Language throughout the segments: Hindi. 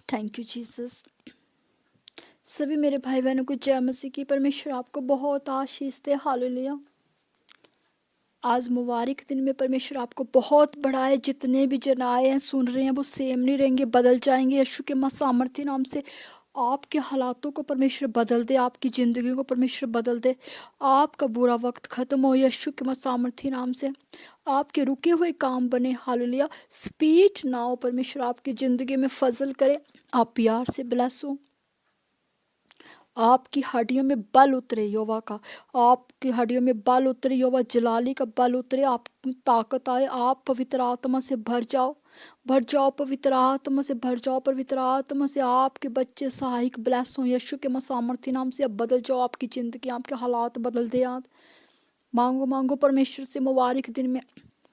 Thank you Jesus. सभी मेरे भाई बहनों को जय मसीह की। परमेश्वर आपको बहुत आशीष दे। हालेलुया। आज मुबारक दिन में परमेश्वर आपको बहुत बढ़ाए। जितने भी जन आए हैं सुन रहे हैं वो सेम नहीं रहेंगे, बदल जाएंगे। यीशु के सामर्थ्य नाम से आपके हालातों को परमेश्वर बदल दे, आपकी ज़िंदगी को परमेश्वर बदल दे। आपका बुरा वक्त खत्म हो यीशु के सामर्थ्य नाम से। आपके रुके हुए काम बने। हालेलुया। स्पीड ना हो, परमेश्वर आपकी ज़िंदगी में फजल करे। आप प्यार से ब्लेस हो। आपकी हड्डियों में बल उतरे यहोवा का। आपकी हड्डियों में बल उतरे यहोवा जलाली का बल उतरे। आप ताकत आए। आप पवित्र आत्मा से भर जाओ, भर जाओ, पवित्र आत्मा से भर जाओ। पवित्र आत्मा से आपके बच्चे सहायक ब्लेस हो यीशु के सामर्थ्य नाम से। अब बदल जाओ आपकी ज़िंदगी, आपके हालात बदल दे। आज मांगो मांगो परमेश्वर से। मुबारक दिन में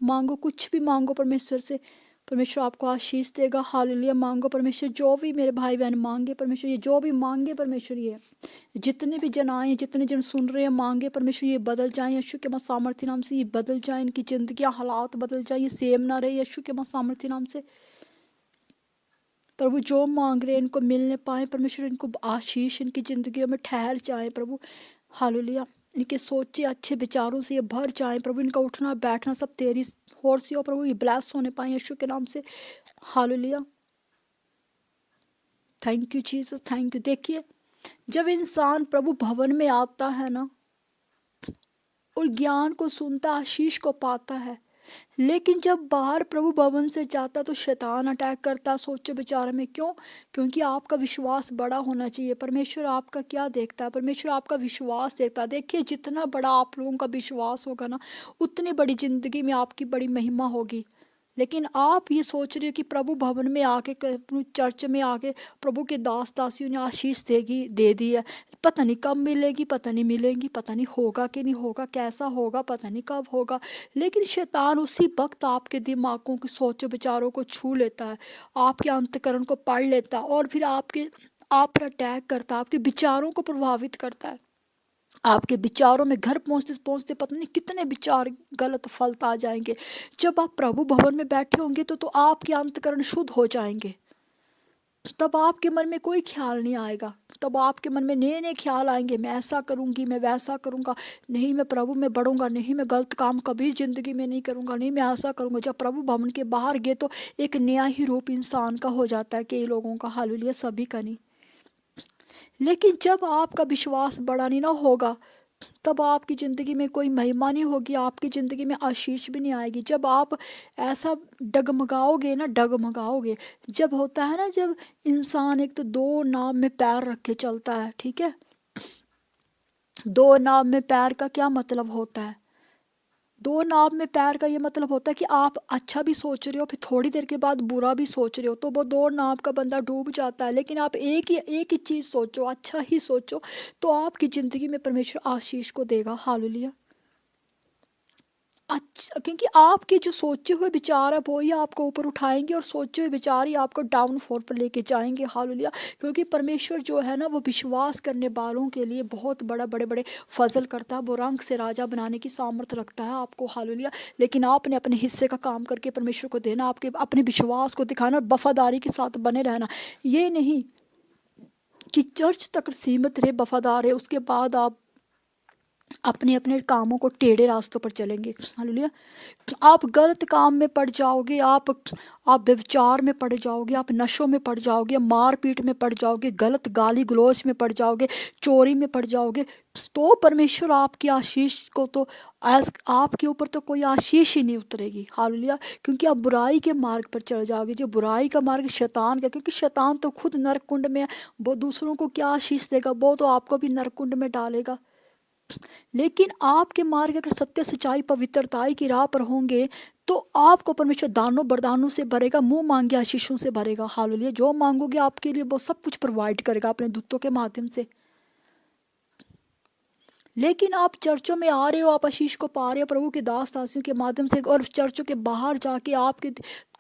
मांगो, कुछ भी मांगो परमेश्वर से, परमेश्वर आपको आशीष देगा। हालेलुया। मांगो परमेश्वर, जो भी मेरे भाई बहन मांगे परमेश्वर, ये जो भी मांगे परमेश्वर, ये जितने भी जन आए, जितने जन सुन रहे हैं मांगे परमेश्वर, ये बदल जाएं यीशु के सामर्थ्य नाम से। ये बदल जाएं, इनकी जिंदगी हालात बदल जाएं, ये सेम ना रहे यीशु के सामर्थ्य नाम से। प्रभु जो मांग रहे हैं इनको मिलने पाए परमेश्वर। इनको आशीष इनकी जिंदगियों में ठहर जाए प्रभु। हालेलुया। इनके सोचे अच्छे विचारों से ये भर जाए प्रभु। इनका उठना बैठना सब तेरी ओर से हो प्रभु। ये ब्लेस होने पाए यीशु के नाम से। Hallelujah. Thank you Jesus, thank you. देखिए, जब इंसान प्रभु भवन में आता है ना और ज्ञान को सुनता, आशीष को पाता है, लेकिन जब बाहर प्रभु भवन से जाता तो शैतान अटैक करता सोचो विचार में। क्यों? क्योंकि आपका विश्वास बड़ा होना चाहिए। परमेश्वर आपका क्या देखता है? परमेश्वर आपका विश्वास देखता है। देखिए, जितना बड़ा आप लोगों का विश्वास होगा ना, उतनी बड़ी जिंदगी में आपकी बड़ी महिमा होगी। लेकिन आप ये सोच रहे हो कि प्रभु भवन में आके, चर्च में आके प्रभु के दास दासियों ने आशीष दे दी है। पता नहीं कब मिलेगी, पता नहीं मिलेगी, पता नहीं होगा कि नहीं होगा, कैसा होगा, पता नहीं कब होगा। लेकिन शैतान उसी वक्त आपके दिमागों के सोचो विचारों को छू लेता है, आपके अंतकरण को पढ़ लेता है और फिर आप पर अटैक करता है, आपके विचारों को प्रभावित करता है। आपके विचारों में घर पहुंचते पहुंचते पता नहीं कितने विचार गलत फलता आ जाएंगे। जब आप प्रभु भवन में बैठे होंगे तो आपके अंतकरण शुद्ध हो जाएंगे। तब आपके मन में कोई ख्याल नहीं आएगा। तब आपके मन में नए नए ख्याल आएंगे। मैं ऐसा करूंगी, मैं वैसा करूंगा, नहीं मैं प्रभु में बढ़ूंगा, नहीं मैं गलत काम कभी जिंदगी में नहीं करूंगा, नहीं मैं ऐसा करूंगा। जब प्रभु भवन के बाहर गए तो एक नया ही रूप इंसान का हो जाता है, कई लोगों का, हालेलुया, सभी का नहीं। लेकिन जब आपका विश्वास बड़ा नहीं ना होगा तब आपकी ज़िंदगी में कोई महिमा नहीं होगी, आपकी ज़िंदगी में आशीष भी नहीं आएगी। जब आप ऐसा डगमगाओगे ना, डगमगाओगे, जब होता है ना, जब इंसान एक तो दो नाव में पैर रख के चलता है, ठीक है। दो नाव में पैर का क्या मतलब होता है? दो नाव में पैर का ये मतलब होता है कि आप अच्छा भी सोच रहे हो फिर थोड़ी देर के बाद बुरा भी सोच रहे हो, तो वो दो नाव का बंदा डूब जाता है। लेकिन आप एक ही चीज़ सोचो, अच्छा ही सोचो, तो आपकी ज़िंदगी में परमेश्वर आशीष को देगा। हालेलुया। अच्छा, क्योंकि आपके जो सोचे हुए विचार है वो ही आपको ऊपर उठाएंगे और सोचे हुए विचार ही आपको डाउनफॉल पर लेके जाएंगे। हालेलुया। क्योंकि परमेश्वर जो है ना वो विश्वास करने वालों के लिए बहुत बड़े बड़े फजल करता है। वो रंग से राजा बनाने की सामर्थ्य रखता है आपको। हालेलुया। लेकिन आपने अपने हिस्से का काम करके परमेश्वर को देना, आपके अपने विश्वास को दिखाना और वफादारी के साथ बने रहना। ये नहीं कि चर्च तक सीमित रहे, वफादार है, उसके बाद आप अपने अपने कामों को टेढ़े रास्तों पर चलेंगे। हालेलुया। आप गलत काम में पड़ जाओगे, आप व्यभिचार में पड़ जाओगे, आप नशों में पड़ जाओगे, मारपीट में पड़ जाओगे, गलत गाली गलौज में पड़ जाओगे, चोरी में पड़ जाओगे, तो परमेश्वर आपकी आशीष को तो आपके ऊपर तो कोई आशीष ही नहीं उतरेगी। हालेलुया। क्योंकि आप बुराई के मार्ग पर चल जाओगे। जो बुराई का मार्ग शैतान का, क्योंकि शैतान तो खुद नरकुंड में है, वो दूसरों को क्या आशीष देगा? वो तो आपको भी नरकुंड में डालेगा। लेकिन आपके मार्ग अगर सत्य सच्चाई पवित्रताई की राह पर होंगे तो आपको परमेश्वर दानों वरदानों से भरेगा, मुंह मांगे आशीषों से भरेगा। हालेलुया। जो मांगोगे आपके लिए वो सब कुछ प्रोवाइड करेगा अपने दूतों के माध्यम से। लेकिन आप चर्चों में आ रहे हो, आप आशीष को पा रहे हो प्रभु के दास दासियों के माध्यम से, और चर्चों के बाहर जाके आपके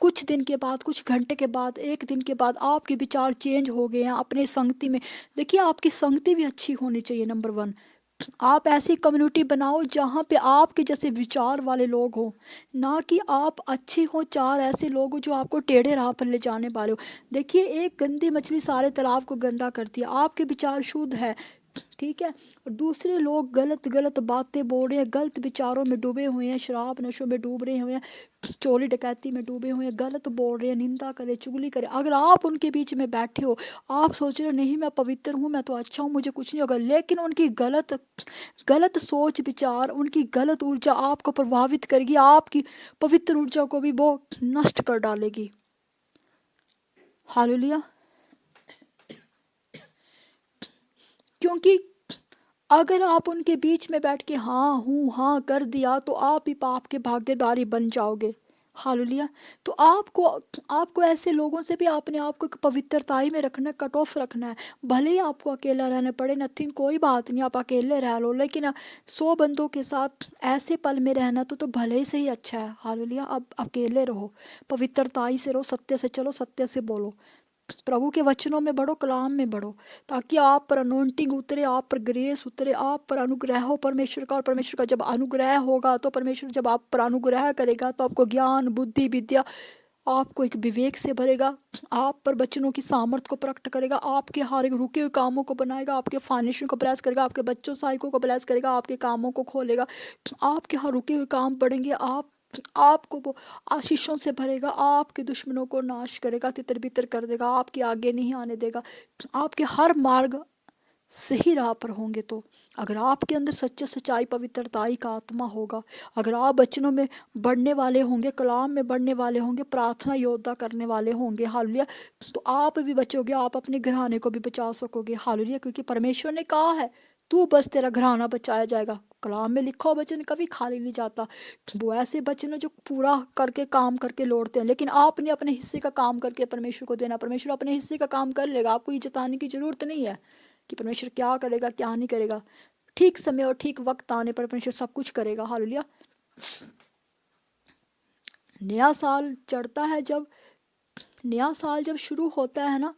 कुछ दिन के बाद, कुछ घंटे के बाद, एक दिन के बाद आपके विचार चेंज हो गए हैं अपने संगति में। देखिए, आपकी संगति भी अच्छी होनी चाहिए, नंबर 1। आप ऐसी कम्युनिटी बनाओ जहाँ पे आपके जैसे विचार वाले लोग हों, ना कि आप अच्छी हो चार ऐसे लोग हो जो आपको टेढ़े राह पर ले जाने वाले हो। देखिए, एक गंदी मछली सारे तालाब को गंदा करती है। आपके विचार शुद्ध है, ठीक है, और दूसरे लोग गलत गलत बातें बोल रहे हैं, गलत विचारों में डूबे हुए हैं, शराब नशों में डूब रहे हुए हैं, चोरी डकैती में डूबे हुए हैं, गलत बोल रहे हैं, निंदा करे, चुगली करे। अगर आप उनके बीच में बैठे हो, आप सोच रहे हो नहीं मैं पवित्र हूँ, मैं तो अच्छा हूँ, मुझे कुछ नहीं होगा, लेकिन उनकी गलत गलत सोच विचार, उनकी गलत ऊर्जा आपको प्रभावित करेगी, आपकी पवित्र ऊर्जा को भी वो नष्ट कर डालेगी। हालेलुया। क्योंकि अगर आप उनके बीच में बैठ के हाँ हूँ हाँ कर दिया तो आप ही पाप के भागीदारी बन जाओगे। हालेलुया। तो आपको आपको ऐसे लोगों से भी अपने आप को एक पवित्रताई में रखना है, कट ऑफ रखना है। भले ही आपको अकेला रहना पड़े, नथिंग, कोई बात नहीं, आप अकेले रह लो, लेकिन 100 बंदों के साथ ऐसे पल में रहना तो भले ही से ही अच्छा है। हालेलुया। अब अकेले रहो, पवित्रताई से रहो, सत्य से चलो, सत्य से बोलो, प्रभु के वचनों में बढ़ो, कलाम में बढ़ो, ताकि आप पर अनोइंटिंग उतरे, आप पर ग्रेस उतरे, आप पर अनुग्रह हो परमेश्वर का। और परमेश्वर का जब अनुग्रह होगा तो परमेश्वर जब आप पर अनुग्रह करेगा तो आपको ज्ञान बुद्धि विद्या, आपको एक विवेक से भरेगा, आप पर वचनों की सामर्थ को प्रकट करेगा, आपके हर एक रुके हुए कामों को बनाएगा, आपके फाइनेंशियल को ब्लेस करेगा, आपके बच्चों सहायकों को ब्लेस करेगा, आपके कामों को खोलेगा, आपके हर रुके हुए काम बढ़ेंगे, आपको वो आशीषों से भरेगा, आपके दुश्मनों को नाश करेगा, तितर बितर कर देगा, आपके आगे नहीं आने देगा, आपके हर मार्ग सही राह पर होंगे। तो अगर आपके अंदर सच्चा सच्चाई पवित्रताई का आत्मा होगा, अगर आप वचनों में बढ़ने वाले होंगे, कलाम में बढ़ने वाले होंगे, प्रार्थना योद्धा करने वाले होंगे, हालेलुया, तो आप भी बचोगे, आप अपने घराने को भी बचा सकोगे। हालेलुया। क्योंकि परमेश्वर ने कहा है तू बस तेरा घराना बचाया जाएगा। कलाम में लिखा हुआ वचन कभी खाली नहीं जाता। वो ऐसे वचन हैं जो पूरा करके काम करके लौटते हैं, लेकिन आपने अपने हिस्से का काम करके परमेश्वर को देना। परमेश्वर अपने हिस्से का काम कर लेगा, आपको ये जताने की जरूरत नहीं है कि परमेश्वर क्या करेगा क्या नहीं करेगा। ठीक समय और ठीक वक्त आने पर परमेश्वर सब कुछ करेगा। हालेलुया। नया साल चढ़ता है, जब नया साल जब शुरू होता है ना,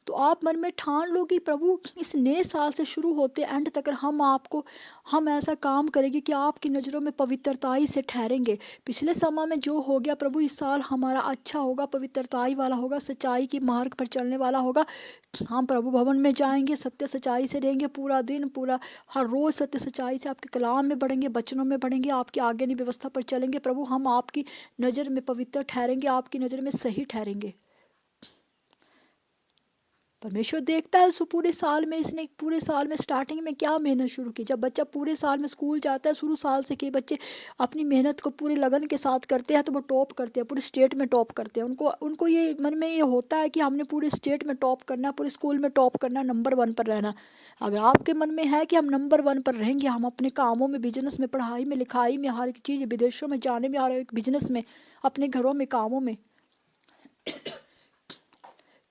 तो आप मन में ठान लो कि प्रभु इस नए साल से शुरू होते एंड तक हम ऐसा काम करेंगे कि आपकी नज़रों में पवित्रताई से ठहरेंगे। पिछले समय में जो हो गया प्रभु, इस साल हमारा अच्छा होगा, पवित्रताई वाला होगा, सच्चाई की मार्ग पर चलने वाला होगा। हम प्रभु भवन में जाएंगे, सत्य सच्चाई से रहेंगे पूरा दिन, पूरा हर रोज़ सत्य सच्चाई से आपके कलाम में बढ़ेंगे, वचनों में बढ़ेंगे, आपकी आगे की व्यवस्था पर चलेंगे। प्रभु हम आपकी नज़र में पवित्र ठहरेंगे, आपकी नज़र में सही ठहरेंगे। परमेश्वर देखता है पूरे साल में, इसने पूरे साल में स्टार्टिंग में क्या मेहनत शुरू की। जब बच्चा पूरे साल में स्कूल जाता है, शुरू साल से के बच्चे अपनी मेहनत को पूरी लगन के साथ करते हैं तो वो टॉप करते हैं, पूरे स्टेट में टॉप करते हैं। उनको उनको ये मन में ये होता है कि हमने पूरे स्टेट में टॉप करना, पूरे स्कूल में टॉप करना, नंबर 1 पर रहना। अगर आपके मन में है कि हम नंबर 1 पर रहेंगे, हम अपने कामों में, बिजनेस में, पढ़ाई में, लिखाई में, हर एक चीज़, विदेशों में जाने में, हर एक बिजनेस में, अपने घरों में, कामों में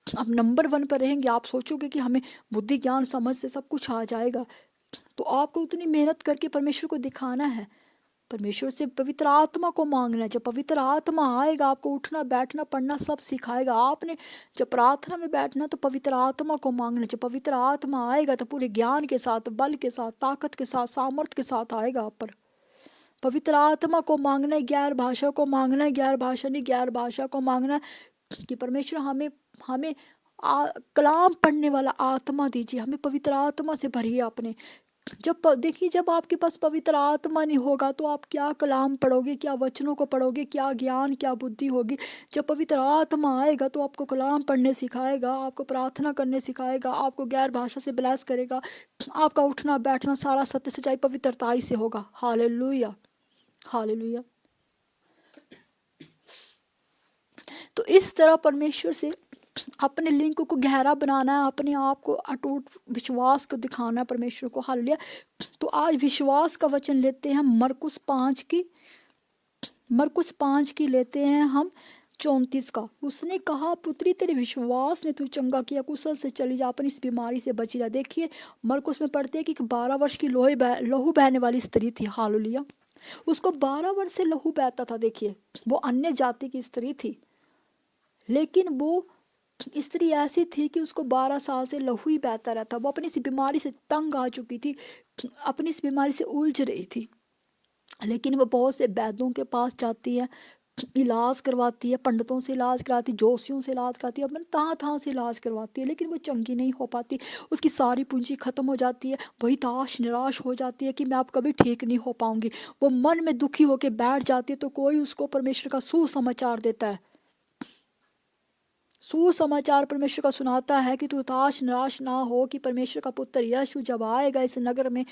आप नंबर 1 पर रहेंगे, आप सोचोगे कि हमें बुद्धि ज्ञान समझ से सब कुछ आ जाएगा, तो आपको उतनी मेहनत करके परमेश्वर को दिखाना है, परमेश्वर से पवित्र आत्मा को मांगना है। जब पवित्र आत्मा आएगा, आपको उठना बैठना पढ़ना सब सिखाएगा। आपने जब प्रार्थना में बैठना तो पवित्र आत्मा को मांगना। जब पवित्र आत्मा आएगा तो पूरे ज्ञान के साथ, बल के साथ, ताकत के साथ, सामर्थ्य के साथ आएगा आप पर। पवित्र आत्मा को मांगना है, गैर भाषा को मांगना है, गैर भाषा नहीं, गैर भाषा को मांगना है कि परमेश्वर हमें हमें कलाम पढ़ने वाला आत्मा दीजिए, हमें पवित्र आत्मा से भरिए अपने। देखिए, जब आपके पास पवित्र आत्मा नहीं होगा तो आप क्या कलाम पढ़ोगे, क्या वचनों को पढ़ोगे, क्या ज्ञान क्या बुद्धि होगी। जब पवित्र आत्मा आएगा तो आपको कलाम पढ़ने सिखाएगा, आपको प्रार्थना करने सिखाएगा, आपको गैर भाषा से ब्लेस करेगा, आपका उठना बैठना सारा सत्य सच्चाई पवित्रताई से होगा। Hallelujah, hallelujah. तो इस तरह परमेश्वर से अपने लिंक को गहरा बनाना है, अपने आप को अटूट विश्वास को दिखाना है परमेश्वर को। हालेलुया। तो आज विश्वास का वचन लेते हैं मरकुस 5 की लेते हैं हम 34 का। उसने कहा, पुत्री तेरे विश्वास ने तू चंगा किया, कुशल से चली जा, अपनी इस बीमारी से बची जा। देखिए, मरकुस में पढ़ते हैं कि 12 वर्ष की लहू बहने वाली स्त्री थी। हालेलुया। उसको 12 वर्ष से लहू बहता था। देखिए, वो अन्य जाति की स्त्री थी, लेकिन वो स्त्री ऐसी थी कि उसको 12 साल से लहू ही बहता रहता। वो अपनी इस बीमारी से तंग आ चुकी थी, अपनी इस बीमारी से उलझ रही थी। लेकिन वो बहुत से वैद्यों के पास जाती है, इलाज करवाती है, पंडितों से इलाज कराती, जोशियों से इलाज कराती है, अपने तहाँ तहाँ से इलाज करवाती है, लेकिन वो चंगी नहीं हो पाती। उसकी सारी पूंजी खत्म हो जाती है, वही ताश निराश हो जाती है कि मैं अब कभी ठीक नहीं हो पाऊंगी। वो मन में दुखी होकर बैठ जाती है, तो कोई उसको परमेश्वर का सुसमाचार देता है। सुसमाचार परमेश्वर का सुनाता है कि तू ताश निराश ना हो, कि परमेश्वर का पुत्र यीशु जब आएगा इस नगर में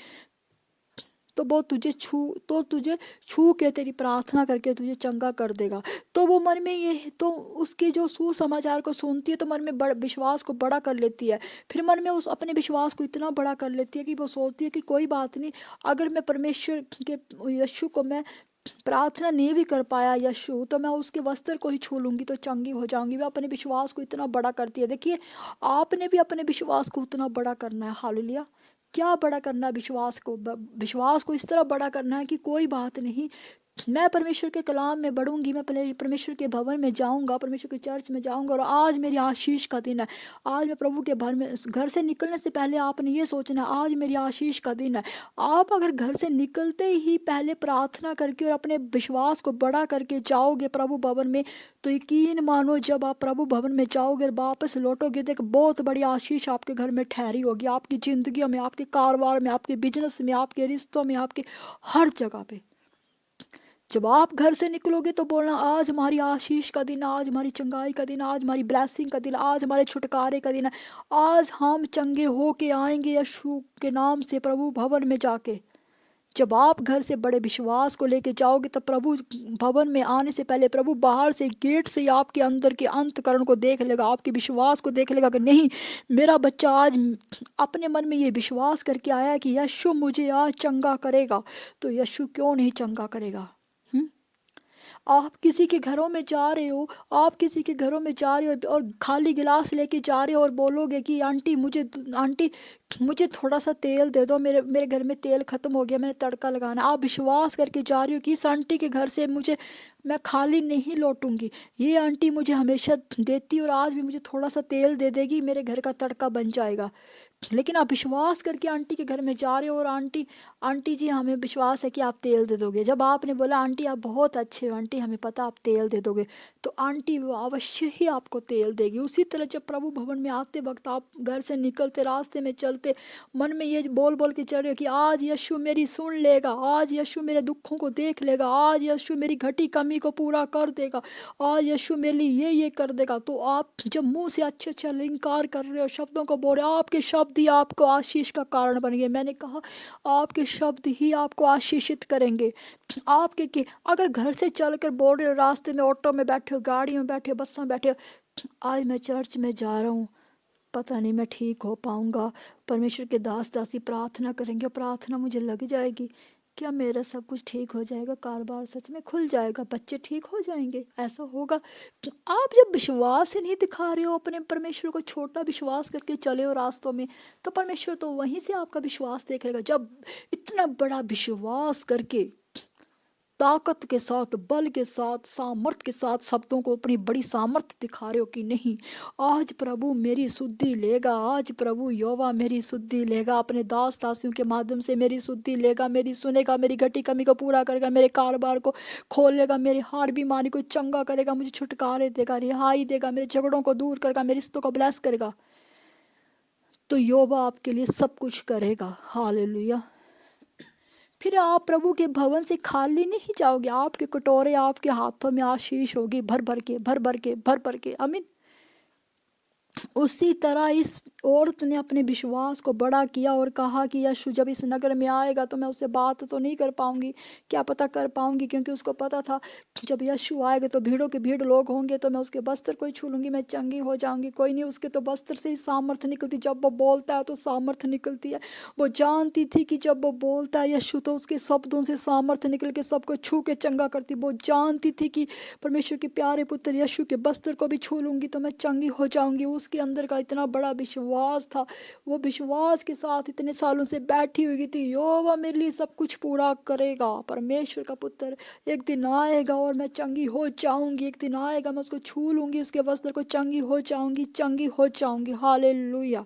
तो वो तुझे छू के तेरी प्रार्थना करके तुझे चंगा कर देगा। तो वो मन में ये तो उसके जो सुसमाचार को सुनती है तो मन में विश्वास को बड़ा कर लेती है। फिर मन में उस अपने विश्वास को इतना बड़ा कर लेती है कि वो सोचती है कि कोई बात नहीं, अगर मैं परमेश्वर के यीशु को मैं प्रार्थना नहीं भी कर पाया यीशु, तो मैं उसके वस्त्र को ही छू लूंगी तो चंगी हो जाऊंगी। वो अपने विश्वास को इतना बड़ा करती है। देखिए, आपने भी अपने विश्वास को उतना बड़ा करना है। हालेलुया। क्या बड़ा करना है? विश्वास को इस तरह बड़ा करना है कि कोई बात नहीं, मैं परमेश्वर के कलाम में बढ़ूंगी, मैं परमेश्वर के भवन में जाऊंगा, परमेश्वर के चर्च में जाऊंगा, और आज मेरी आशीष का दिन है। आज मैं प्रभु के घर से निकलने से पहले आपने ये सोचना है, आज मेरी आशीष का दिन है। आप अगर घर से निकलते ही पहले प्रार्थना करके और अपने विश्वास को बड़ा करके जाओगे प्रभु भवन में, तो यकीन मानो जब आप प्रभु भवन में जाओगे और वापस लौटोगे तो एक बहुत बड़ी आशीष आपके घर में ठहरी होगी, आपकी जिंदगियों में, आपके कारोबार में, आपके बिजनेस में, आपके रिश्तों में, आपके हर जगह पे। जब आप घर से निकलोगे तो बोलना, आज हमारी आशीष का दिन, आज हमारी चंगाई का दिन, आज हमारी ब्लेसिंग का दिन, आज हमारे छुटकारे का दिन है। आज हम चंगे हो के आएंगे यीशु के नाम से प्रभु भवन में जाके। जब आप घर से बड़े विश्वास को लेके जाओगे तो प्रभु भवन में आने से पहले प्रभु बाहर से गेट से ही आपके अंदर के अंतकरण को देख लेगा, आपके विश्वास को देख लेगा कि नहीं, मेरा बच्चा आज अपने मन में ये विश्वास करके आया है कि यीशु मुझे आज चंगा करेगा, तो यीशु क्यों नहीं चंगा करेगा। आप किसी के घरों में जा रहे हो, आप किसी के घरों में जा रहे हो और खाली गिलास लेके जा रहे हो और बोलोगे कि आंटी मुझे थोड़ा सा तेल दे दो, मेरे घर में तेल ख़त्म हो गया, मैंने तड़का लगाना। आप विश्वास करके जा रही हो कि इस आंटी के घर से मैं खाली नहीं लौटूंगी, ये आंटी मुझे हमेशा देती और आज भी मुझे थोड़ा सा तेल दे देगी, मेरे घर का तड़का बन जाएगा। लेकिन आप विश्वास करके आंटी के घर में जा रहे हो और आंटी जी हमें विश्वास है कि आप तेल दे दोगे। जब आपने बोला आंटी आप बहुत अच्छे हो, आंटी हमें पता आप तेल दे दोगे, तो आंटी वो अवश्य ही आपको तेल देगी। उसी तरह जब प्रभु भवन में आते वक्त आप घर से निकलते, रास्ते में चलते, मन में ये बोल बोल के चल रहे हो कि आज यीशु मेरी सुन लेगा, आज यीशु मेरे दुखों को देख लेगा, आज यीशु मेरी घटी कमी को पूरा कर देगा, आज यीशु मेरे लिए ये कर देगा, तो आप जब मुंह से अच्छे अच्छे अलंकार कर रहे हो, शब्दों को बोल रहे हो, आपके शब्द ही आपको आशीष का कारण बनेंगे। मैंने कहा आपके शब्द ही आपको आशीषित करेंगे। आपके अगर घर से चलकर बोल रहे हो, रास्ते में ऑटो में बैठे हो, गाड़ी में बैठे हो, बसों में बैठे हो, आज मैं चर्च में जा रहा हूँ, पता नहीं मैं ठीक हो पाऊँगा। परमेश्वर के दास दासी प्रार्थना करेंगे, प्रार्थना मुझे लग जाएगी, क्या मेरा सब कुछ ठीक हो जाएगा, कारोबार सच में खुल जाएगा, बच्चे ठीक हो जाएंगे, ऐसा होगा। आप जब विश्वास ही नहीं दिखा रहे हो अपने परमेश्वर को, छोटा विश्वास करके चले हो रास्तों में, तो परमेश्वर तो वहीं से आपका विश्वास देख लेगा। जब इतना बड़ा विश्वास करके ताकत के साथ, बल के साथ, सामर्थ के साथ शब्दों को अपनी बड़ी सामर्थ दिखा रहे हो कि नहीं, आज प्रभु मेरी शुद्धि लेगा, आज प्रभु यहोवा मेरी शुद्धि लेगा, अपने दास दासियों के माध्यम से मेरी शुद्धि लेगा, मेरी सुनेगा, मेरी घटी कमी को पूरा करेगा, मेरे कारोबार को खोलेगा, मेरी हार बीमारी को चंगा करेगा, मुझे छुटकारे देगा, रिहाई देगा, मेरे झगड़ों को दूर करेगा, मेरे रिश्तों को ब्लेस करेगा। तो यहोवा आपके लिए सब कुछ करेगा। हालेलुया। फिर आप प्रभु के भवन से खाली नहीं जाओगे, आपके कटोरे आपके हाथों में आशीष होगी, भर भर के, भर भर के, भर भर के। आमीन। उसी तरह इस औरत ने अपने विश्वास को बड़ा किया और कहा कि यीशु जब इस नगर में आएगा तो मैं उससे बात तो नहीं कर पाऊंगी, क्या पता कर पाऊंगी, क्योंकि उसको पता था जब यीशु आएगा तो भीड़ों के भीड़ लोग होंगे, तो मैं उसके वस्त्र को ही छू लूंगी, मैं चंगी हो जाऊंगी। कोई नहीं, उसके तो वस्त्र से ही सामर्थ्य निकलती, जब वो बोलता है तो सामर्थ्य निकलती है। वो जानती थी कि जब वो बोलता है यीशु तो उसके शब्दों से सामर्थ्य निकल के सबको छू के चंगा करती। वो जानती थी कि परमेश्वर के प्यारे पुत्र यीशु के वस्त्र को भी छू लूंगी तो मैं चंगी हो जाऊंगी। उसके अंदर का इतना बड़ा विश्वास विश्वास था, वो विश्वास के साथ इतने सालों से बैठी हुई थी, यहोवा मेरे लिए सब कुछ पूरा करेगा, परमेश्वर का पुत्र एक दिन आएगा और मैं चंगी हो जाऊंगी, एक दिन आएगा मैं उसको छू लूंगी, उसके वस्त्र को चंगी हो जाऊंगी, चंगी हो जाऊंगी। Hallelujah,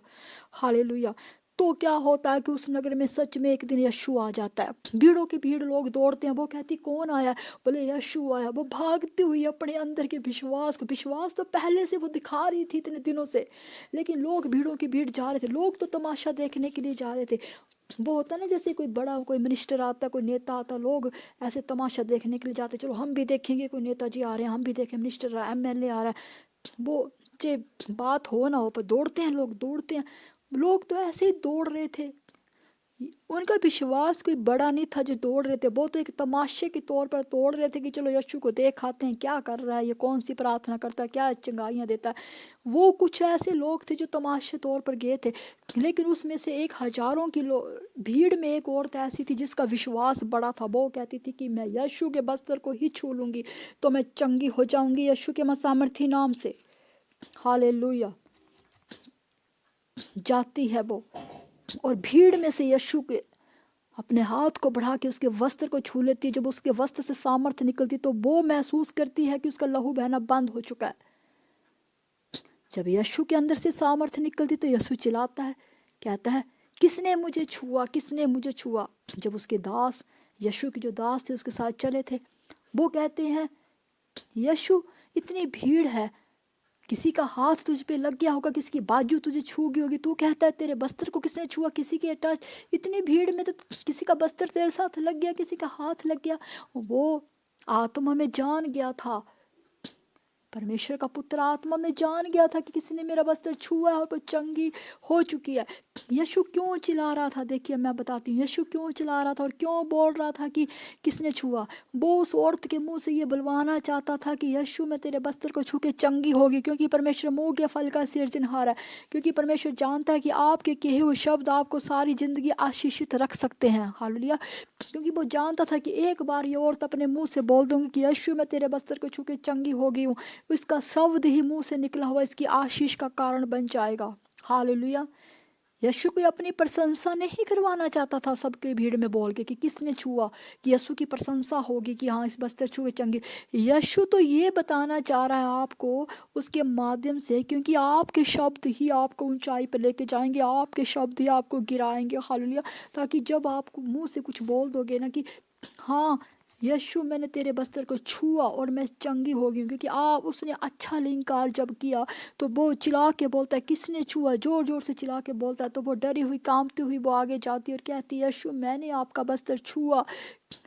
hallelujah. तो क्या होता है कि उस नगर में सच में एक दिन यीशु आ जाता है, भीड़ों की भीड़, लोग दौड़ते हैं, वो कहती कौन आया, बोले यीशु आया। वो भागती हुई अपने अंदर के विश्वास को, विश्वास तो पहले से वो दिखा रही थी इतने दिनों से, लेकिन लोग भीड़ों की भीड़ जा रहे थे, लोग तो तमाशा देखने के लिए जा रहे थे। वो होता है ना, जैसे कोई बड़ा कोई मिनिस्टर आता, कोई नेता आता, लोग ऐसे तमाशा देखने के लिए जाते, चलो हम भी देखेंगे, कोई नेताजी आ रहे हैं हम भी देखें, मिनिस्टर आ रहा है, एमएलए आ रहा है, वो जे बात हो ना हो पर दौड़ते हैं, लोग दौड़ते हैं। लोग तो ऐसे ही दौड़ रहे थे, उनका विश्वास कोई बड़ा नहीं था जो दौड़ रहे थे, वो तो एक तमाशे के तौर पर दौड़ रहे थे कि चलो यीशु को देख आते हैं, क्या कर रहा है ये, कौन सी प्रार्थना करता है, क्या चंगाइयाँ देता है। वो कुछ ऐसे लोग थे जो तमाशे तौर पर गए थे, लेकिन उसमें से एक हजारों की भीड़ में एक औरत ऐसी थी जिसका विश्वास बड़ा था। वो कहती थी कि मैं यीशु के बस्तर को ही छू लूँगी तो मैं चंगी हो जाऊँगी, यीशु के सामर्थी नाम से। हालेलुया। जाती है वो और भीड़ में से यीशु के अपने हाथ को बढ़ा के उसके वस्त्र को छू लेती है। जब उसके वस्त्र से सामर्थ्य निकलती तो वो महसूस करती है कि उसका लहू बहना बंद हो चुका है। जब यीशु के अंदर से सामर्थ्य निकलती तो यीशु चिल्लाता है, कहता है किसने मुझे छुआ, किसने मुझे छुआ। जब उसके दास, यीशु के जो दास थे उसके साथ चले थे, वो कहते हैं यीशु इतनी भीड़ है, किसी का हाथ तुझ पे लग गया होगा, किसी की बाजू तुझे छू गई होगी, तू कहता है तेरे वस्त्र को किसने छुआ, किसी के टच, इतनी भीड़ में तो किसी का वस्त्र तेरे साथ लग गया, किसी का हाथ लग गया। वो आत्मा में जान गया था, परमेश्वर का पुत्र आत्मा में जान गया था कि किसी ने मेरा वस्त्र छुआ है और वो चंगी हो चुकी है। यीशु क्यों चिल्ला रहा था, देखिए मैं बताती हूँ यीशु क्यों चिल्ला रहा था और क्यों बोल रहा था कि किसने छुआ। वो उस औरत के मुंह से ये बुलवाना चाहता था कि यीशु मैं तेरे वस्त्र को छू के चंगी होगी, क्योंकि परमेश्वर मुँह के फल का सिरजनहार है, क्योंकि परमेश्वर जानता है कि आपके कहे हुए शब्द आपको सारी जिंदगी आशीषित रख सकते हैं। हालेलुया। क्योंकि वो जानता था कि एक बार ये औरत अपने मुंह से बोल दूंगी कि यीशु मैं तेरे वस्त्र को छू के चंगी हो गई हूँ, इसका शब्द ही मुंह से निकला हुआ इसकी आशीष का कारण बन जाएगा। हालेलुया। यीशु को अपनी प्रशंसा नहीं करवाना चाहता था सबके भीड़ में बोल के कि किसने छुआ, कि यीशु की प्रशंसा होगी कि हाँ इस वस्त्र छू के चंगे। यीशु तो ये बताना चाह रहा है आपको उसके माध्यम से, क्योंकि आपके शब्द ही आपको ऊंचाई पर लेके जाएंगे, आपके शब्द ही आपको गिराएंगे। हालेलुया। ताकि जब आप मुंह से कुछ बोल दोगे ना कि हाँ यीशु मैंने तेरे वस्त्र को छुआ और मैं चंगी हो गई हूँ, क्योंकि आप उसने अच्छा लिंकार जब किया तो वो चिल्ला के बोलता है किसने छुआ, जोर जोर से चिल्ला के बोलता है, तो वो डरी हुई कांपती हुई वो आगे जाती है और कहती है यीशु मैंने आपका वस्त्र छुआ,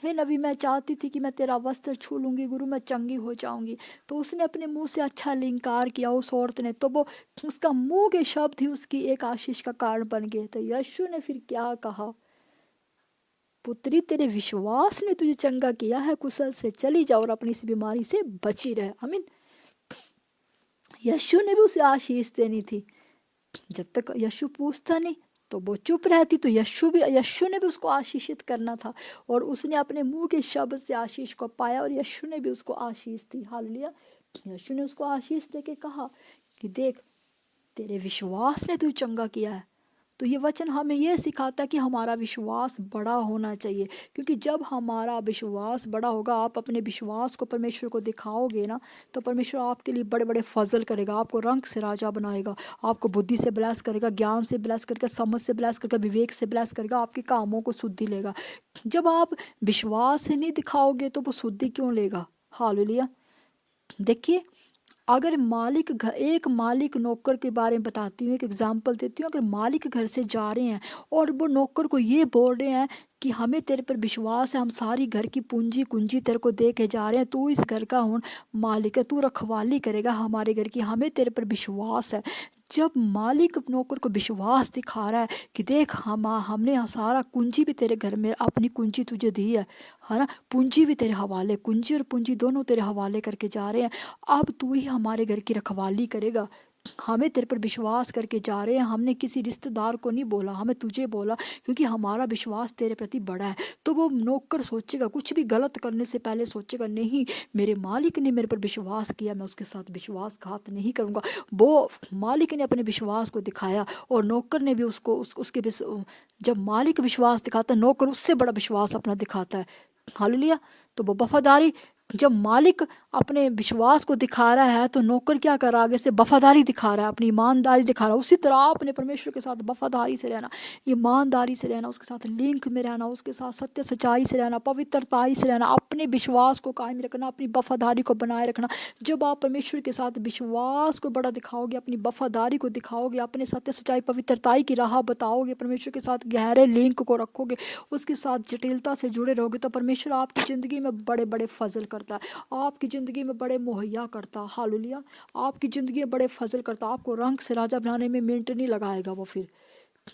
हे नबी मैं चाहती थी कि मैं तेरा वस्त्र छू लूँगी, गुरु मैं चंगी हो जाऊँगी। तो उसने अपने मुंह से अच्छा लिंकार किया उस औरत ने, तो वो उसका मुंह के शब्द ही उसकी एक आशीष का कारण बन गए। तो यीशु ने फिर क्या कहा, पुत्री तेरे विश्वास ने तुझे चंगा किया है, कुशल से चली जाओ और अपनी इस बीमारी से बची रहे। आमीन। यीशु ने भी उसे आशीष देनी थी, जब तक यीशु पूछता नहीं तो वो चुप रहती, तो यीशु ने भी उसको आशीषित करना था और उसने अपने मुंह के शब्द से आशीष को पाया और यीशु ने भी उसको आशीष दी। हालेलुया। यीशु ने उसको आशीष देके कहा कि देख तेरे विश्वास ने तुझे चंगा किया है। तो ये वचन हमें ये सिखाता है कि हमारा विश्वास बड़ा होना चाहिए, क्योंकि जब हमारा विश्वास बड़ा होगा, आप अपने विश्वास को परमेश्वर को दिखाओगे ना, तो परमेश्वर आपके लिए बड़े बड़े फजल करेगा, आपको रंग से राजा बनाएगा, आपको बुद्धि से ब्लेस करेगा, ज्ञान से ब्लेस करेगा, समझ से ब्लेस करेगा, विवेक से ब्लेस करेगा, आपके कामों को शुद्धि लेगा। जब आप विश्वास ही नहीं दिखाओगे तो वो शुद्धि क्यों लेगा। हालेलुया। देखिए अगर एक मालिक नौकर के बारे में बताती हूँ, एक एग्जांपल देती हूँ। अगर मालिक घर से जा रहे हैं और वो नौकर को ये बोल रहे हैं कि हमें तेरे पर विश्वास है, हम सारी घर की पूंजी कुंजी तेरे को दे के जा रहे हैं, तू इस घर का मालिक है, तू रखवाली करेगा हमारे घर की, हमें तेरे पर विश्वास है। जब मालिक नौकर को विश्वास दिखा रहा है कि देख हमने सारा कुंजी भी तेरे घर में अपनी कुंजी तुझे दी है ना, पूंजी भी तेरे हवाले, कुंजी और पूंजी दोनों तेरे हवाले करके जा रहे हैं, अब तू ही हमारे घर की रखवाली करेगा, हमें तेरे पर विश्वास करके जा रहे हैं, हमने किसी रिश्तेदार को नहीं बोला, हमें तुझे बोला, क्योंकि हमारा विश्वास तेरे प्रति बड़ा है। तो वो नौकर सोचेगा, कुछ भी गलत करने से पहले सोचेगा, नहीं मेरे मालिक ने मेरे पर विश्वास किया, मैं उसके साथ विश्वासघात नहीं करूँगा। वो मालिक ने अपने विश्वास को दिखाया और नौकर ने भी उसके जब मालिक विश्वास दिखाता है, नौकर उससे बड़ा विश्वास अपना दिखाता है। हालेलुया। तो वो वफादारी, जब मालिक अपने विश्वास को दिखा रहा है तो नौकर क्या कर रहा है, आगे से वफादारी दिखा रहा है, अपनी ईमानदारी दिखा रहा है। उसी तरह आपने परमेश्वर के साथ वफादारी से रहना, ईमानदारी से रहना, उसके साथ लिंक में रहना, उसके साथ सत्य सच्चाई से रहना, पवित्रताई से रहना, अपने विश्वास को कायम रखना, अपनी वफादारी को बनाए रखना। जब आप परमेश्वर के साथ विश्वास को बड़ा दिखाओगे, अपनी वफादारी को दिखाओगे, अपने सत्य सच्चाई पवित्रताई की राह बताओगे, परमेश्वर के साथ गहरे लिंक को रखोगे, उसके साथ जटिलता से जुड़े रहोगे, तो परमेश्वर आपकी ज़िंदगी में बड़े बड़े फजल करता है, आपकी ज़िंदगी में बड़े मुहैया करता है। हालेलुया। आपकी ज़िंदगी में बड़े फजल करता, आपको रंग से राजा बनाने में मिनट नहीं लगाएगा वो। फिर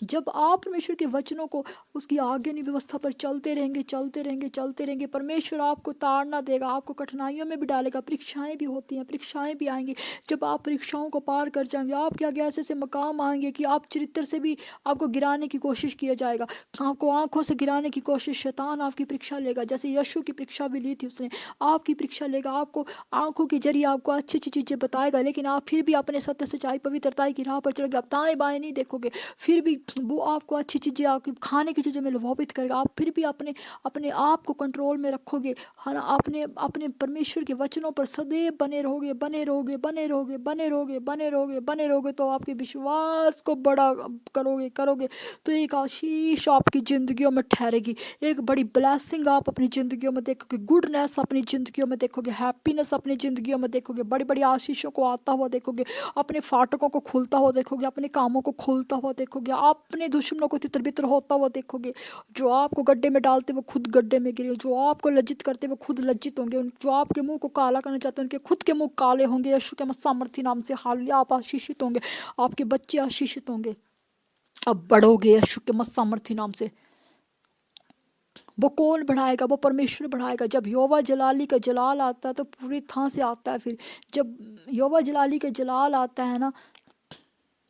जब आप परमेश्वर के वचनों को, उसकी आज्ञा व्यवस्था पर चलते रहेंगे, चलते रहेंगे, चलते रहेंगे, परमेश्वर आपको ताड़ना देगा, आपको कठिनाइयों में भी डालेगा। परीक्षाएं भी होती हैं, परीक्षाएं भी आएंगी। जब आप परीक्षाओं को पार कर जाएंगे, आपके आगे ऐसे ऐसे मकाम आएंगे कि आप चरित्र से भी आपको गिराने की कोशिश किया जाएगा, आपको आंखों से गिराने की कोशिश, शैतान आपकी परीक्षा लेगा। जैसे यीशु की परीक्षा भी ली थी उसने, आपकी परीक्षा लेगा, आपको आंखों के जरिए आपको अच्छी अच्छी चीज़ें बताएगा, लेकिन आप फिर भी अपने सत्य सच्चाई पवित्रताई की राह पर चलोगे, आप दाएं बाएं नहीं देखोगे, फिर भी वो आपको अच्छी चीज़ें, आपकी खाने की चीज़ों में लोभित करेगा। आप फिर भी अपने अपने आप को कंट्रोल में रखोगे, है ना, अपने अपने परमेश्वर के वचनों पर सदैव बने रहोगे, बने रहोगे, बने रहोगे, बने रहोगे, बने रहोगे, बने रहोगे, तो आपके विश्वास को बड़ा करोगे तो एक आशीष आपकी ज़िंदगियों में ठहरेगी, एक बड़ी ब्लेसिंग आप अपनी ज़िंदगियों में देखोगे, गुडनेस अपनी ज़िंदगियों में देखोगे, हैप्पीनेस अपनी ज़िंदगियों में देखोगे, बड़ी बड़ी आशीषों को आता हुआ देखोगे, अपने फाटकों को खुलता हुआ देखोगे, अपने कामों को खुलता हुआ देखोगे, अपने दुश्मनों को तितर बितर होता हुआ देखोगे। जो आपको गड्ढे में डालते वो खुद गड्ढे में गिरे, जो आपको लज्जित करते वो खुद लज्जित होंगे, जो आपके मुंह को काला करना चाहते हैं उनके खुद के मुंह काले होंगे। यीशु के सामर्थी नाम से हालेलुया। आप आशीषित होंगे, आपके बच्चे आशीषित होंगे, अब बढ़ोगे यीशु के सामर्थी नाम से। वो कौन बढ़ाएगा? वो परमेश्वर बढ़ाएगा। जब यहोवा जलाली का जलाल आता है तो पूरी थां से आता है। फिर जब यहोवा जलाली का जलाल आता है ना,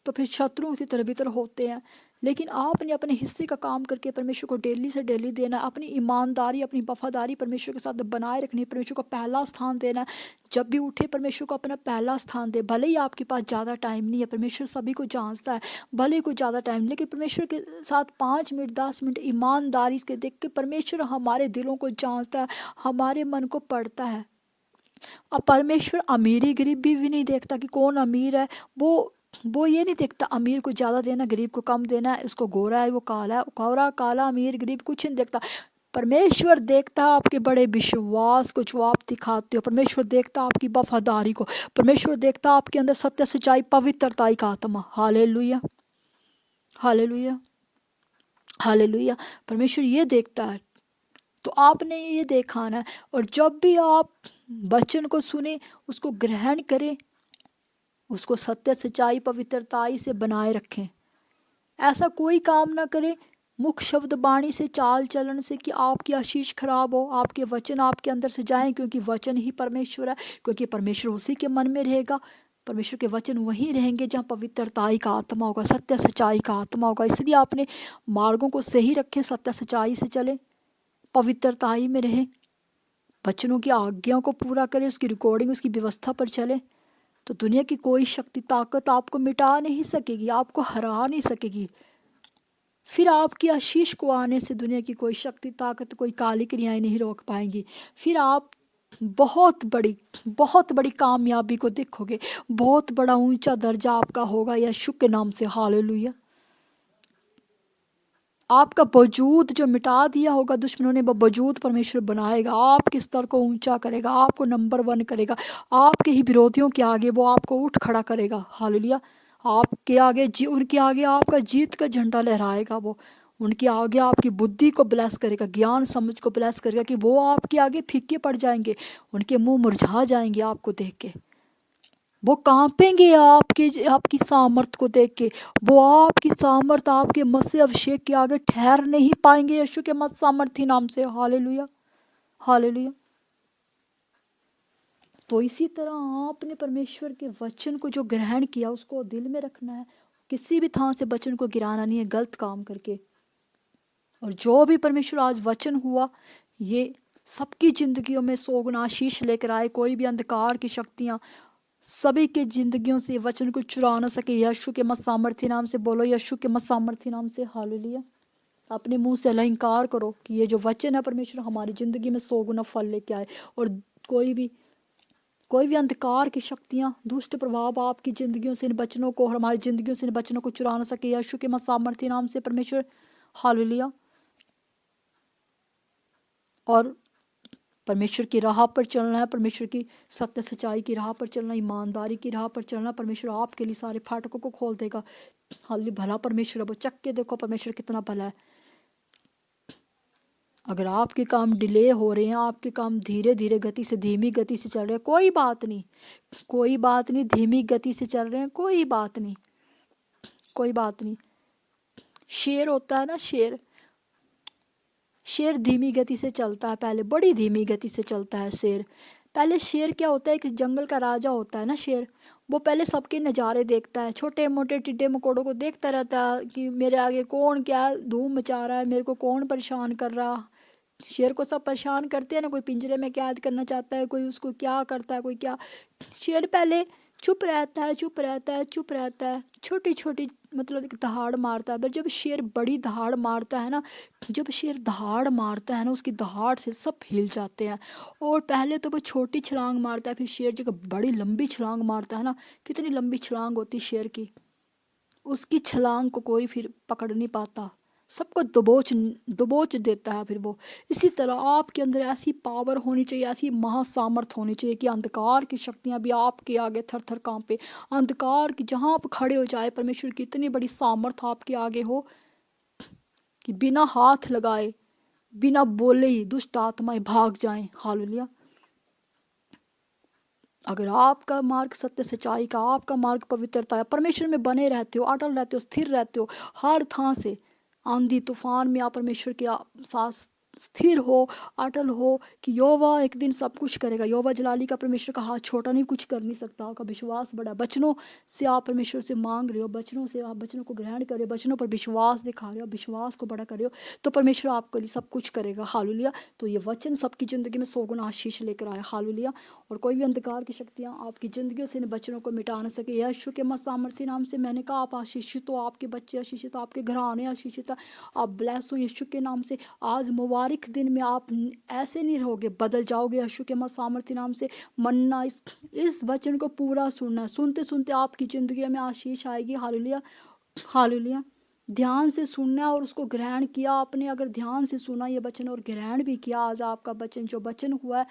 तो फिर शत्रुओं से तितर होते हैं। लेकिन आपने अपने हिस्से का काम करके परमेश्वर को डेली से डेली देना, अपनी ईमानदारी, अपनी वफादारी परमेश्वर के साथ बनाए रखनी, परमेश्वर को पहला स्थान देना। जब भी उठे परमेश्वर को अपना पहला स्थान दे। भले ही आपके पास ज़्यादा टाइम नहीं है, परमेश्वर सभी को जांचता है, भले ही कोई ज़्यादा टाइम, लेकिन परमेश्वर के साथ 5 मिनट 10 मिनट ईमानदारी से देख के परमेश्वर हमारे दिलों को जांचता है, हमारे मन को पढ़ता है। अब परमेश्वर अमीरी गरीबी भी नहीं देखता कि कौन अमीर है, वो ये नहीं देखता अमीर को ज़्यादा देना, गरीब को कम देना है, इसको गोरा है वो काला है, गोरा काला अमीर गरीब कुछ नहीं देखता। परमेश्वर देखता है आपके बड़े विश्वास को जो आप दिखाते हो, परमेश्वर देखता है आपकी वफादारी को, परमेश्वर देखता है आपके अंदर सत्य सच्चाई पवित्रताई का आत्मा। Hallelujah, hallelujah, hallelujah. परमेश्वर ये देखता है, तो आपने ये देखना है। और जब भी आप वचन को सुने, उसको ग्रहण करें, उसको सत्य सच्चाई पवित्रताई से बनाए रखें। ऐसा कोई काम ना करें मुख शब्द वाणी से, चाल चलन से, कि आपकी आशीष खराब हो, आपके वचन आपके अंदर से जाएं, क्योंकि वचन ही परमेश्वर है, क्योंकि परमेश्वर उसी के मन में रहेगा। परमेश्वर के वचन वहीं रहेंगे जहाँ पवित्रताई का आत्मा होगा, सत्य सच्चाई का आत्मा होगा। इसलिए आपने मार्गों को सही रखें, सत्य सच्चाई से चलें, पवित्रताई में रहें, वचनों की आज्ञाओं को पूरा करें, उसकी रिकॉर्डिंग, उसकी व्यवस्था पर चलें, तो दुनिया की कोई शक्ति ताकत आपको मिटा नहीं सकेगी, आपको हरा नहीं सकेगी। फिर आपकी आशीष को आने से दुनिया की कोई शक्ति ताकत, कोई काली क्रियाएं नहीं रोक पाएंगी। फिर आप बहुत बड़ी कामयाबी को देखोगे, बहुत बड़ा ऊंचा दर्जा आपका होगा यीशु के नाम से। हालेलुया। आपका वजूद जो मिटा दिया होगा दुश्मनों ने, वो वजूद परमेश्वर बनाएगा, आपके स्तर को ऊंचा करेगा, आपको नंबर 1 करेगा, आपके ही विरोधियों के आगे वो आपको उठ खड़ा करेगा। हालेलुया। आपके आगे उनके आगे आपका जीत का झंडा लहराएगा वो, उनके आगे आपकी बुद्धि को ब्लेस करेगा, ज्ञान समझ को ब्लेस करेगा, कि वो आपके आगे फीके पड़ जाएंगे, उनके मुंह मुरझा जाएंगे आपको देख के, वो कांपेंगे आपकी सामर्थ को देख के, वो आपकी सामर्थ, आपके मसीह अभिषेक के आगे ठहर नहीं पाएंगे यीशु के सामर्थी नाम से। Hallelujah, hallelujah. तो इसी तरह आपने परमेश्वर के वचन को जो ग्रहण किया उसको दिल में रखना है, किसी भी थां से वचन को गिराना नहीं है गलत काम करके। और जो भी परमेश्वर आज वचन हुआ ये सबकी जिंदगियों में 100 गुना आशीष लेकर आए। कोई भी अंधकार की शक्तियां सभी के जिंदगियों से वचन को चुरा ना सके। यीशु के मत सामर्थ्य नाम से बोलो, यीशु के मत सामर्थ्य नाम से हालेलुया। अपने मुंह से अलंकार करो कि ये जो वचन है परमेश्वर हमारी जिंदगी में 100 गुना फल लेके आए। और कोई भी अंधकार की शक्तियां दुष्ट प्रभाव आपकी जिंदगियों से इन वचनों को और हमारी जिंदगियों से इन वचनों को चुरा ना सके। यीशु के मत सामर्थ्य नाम से परमेश्वर हालेलुया। और परमेश्वर की राह पर चलना है, परमेश्वर की सत्य सच्चाई की राह पर चलना, ईमानदारी की राह पर चलना। परमेश्वर आपके लिए सारे फाटकों को खोल देगा। हालेलुया। भला परमेश्वर है, वो चख के देखो परमेश्वर कितना भला है। अगर आपके काम डिले हो रहे हैं, आपके काम धीरे धीरे गति से धीमी गति से चल रहे हैं, कोई बात नहीं, कोई बात नहीं। धीमी गति से चल रहे हैं, कोई बात नहीं, कोई बात नहीं। शेर होता है ना, शेर धीमी गति से चलता है, पहले बड़ी धीमी गति से चलता है शेर। पहले शेर क्या होता है, एक जंगल का राजा होता है ना शेर, वो पहले सबके नज़ारे देखता है, छोटे मोटे टिड्डे मकोड़ों को देखता रहता है कि मेरे आगे कौन क्या धूम मचा रहा है, मेरे को कौन परेशान कर रहा। शेर को सब परेशान करते हैं ना, कोई पिंजरे में कैद करना चाहता है, कोई उसको क्या करता है, कोई क्या। शेर पहले चुप रहता है, चुप रहता है, चुप रहता है, छोटी छोटी मतलब दहाड़ मारता है। पर जब शेर बड़ी दहाड़ मारता है ना, जब शेर दहाड़ मारता है ना, उसकी दहाड़ से सब हिल जाते हैं। और पहले तो वो छोटी छलांग मारता है, फिर शेर जब बड़ी लंबी छलांग मारता है ना, कितनी लंबी छलांग होती शेर की, उसकी छलांग को कोई फिर पकड़ नहीं पाता, सबको दबोच देता है फिर वो। इसी तरह आपके अंदर ऐसी पावर होनी चाहिए, ऐसी महासामर्थ होनी चाहिए कि अंधकार की शक्तियां भी आपके आगे थर थर कांपे। अंधकार की जहां आप खड़े हो जाए, परमेश्वर की इतनी बड़ी सामर्थ आपके आगे हो कि बिना हाथ लगाए, बिना बोले ही दुष्ट आत्माएं भाग जाएं। हालेलुया। अगर आपका मार्ग सत्य सच्चाई का, आपका मार्ग पवित्रता है, परमेश्वर में बने रहते हो, अटल रहते हो, स्थिर रहते हो, हर थां से आंधी तूफान में आप परमेश्वर के साथ स्थिर हो, अटल हो कि यहोवा एक दिन सब कुछ करेगा। यहोवा जलाली का परमेश्वर का हाथ छोटा नहीं, कुछ कर नहीं सकता। आपका विश्वास बड़ा, बचनों से आप परमेश्वर से मांग रहे हो, बचनों से आप बचनों को ग्रहण कर रहे हो, बचनों पर विश्वास दिखा रहे हो, विश्वास को बड़ा कर रहे हो, तो परमेश्वर आपके लिए सब कुछ करेगा। हालेलुया। तो ये वचन सबकी ज़िंदगी में 100 गुना आशीष लेकर आए। हालेलुया। और कोई भी अंधकार की शक्तियाँ आपकी ज़िंदगियों से इन बचनों को मिटा न सके। यीशु के मत सामर्थ्य नाम से मैंने कहा आप आशीषित हो, आपके बच्चे आशीषित, आपके घराने आशीषित, आप ब्लेस हो यीशु के नाम से। आज मुबारक दिन में आप ऐसे नहीं रहोगे, बदल जाओगे यीशु के मत सामर्थ्य नाम से। मन्ना इस वचन को पूरा सुनना है, सुनते सुनते आपकी ज़िंदगी में आशीष आएगी। हालेलुया। हालेलुया। ध्यान से सुनना और उसको ग्रहण किया आपने, अगर ध्यान से सुना ये वचन और ग्रहण भी किया, आज आपका वचन जो वचन हुआ है,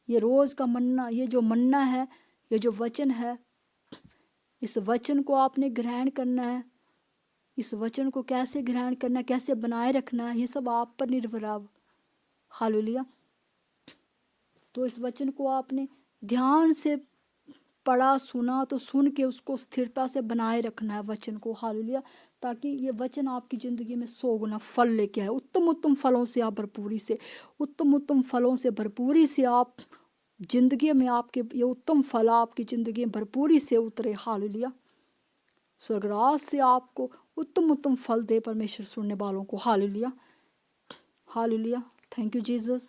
ये रोज़ का मन्ना, ये जो मन्ना है, ये जो वचन है, इस वचन को आपने ग्रहण करना है। इस वचन को कैसे ग्रहण करना है, कैसे बनाए रखना है, ये सब आप पर निर्भर है। हालेलुया। तो इस वचन को आपने ध्यान से पढ़ा, सुना, तो सुन के उसको स्थिरता से बनाए रखना है वचन को। हालेलुया। ताकि ये वचन आपकी ज़िंदगी में 100 गुना फल लेके आए। उत्तम उत्तम फलों से आप भरपूरी से, उत्तम उत्तम फलों से भरपूरी से आप ज़िंदगी में, आपके ये उत्तम फल आपकी ज़िंदगी में भरपूरी से उतरे। हालेलुया। स्वर्गराज से आपको उत्तम उत्तम फल दे परमेश्वर सुनने वालों को। Hallelujah. Hallelujah. Thank you Jesus.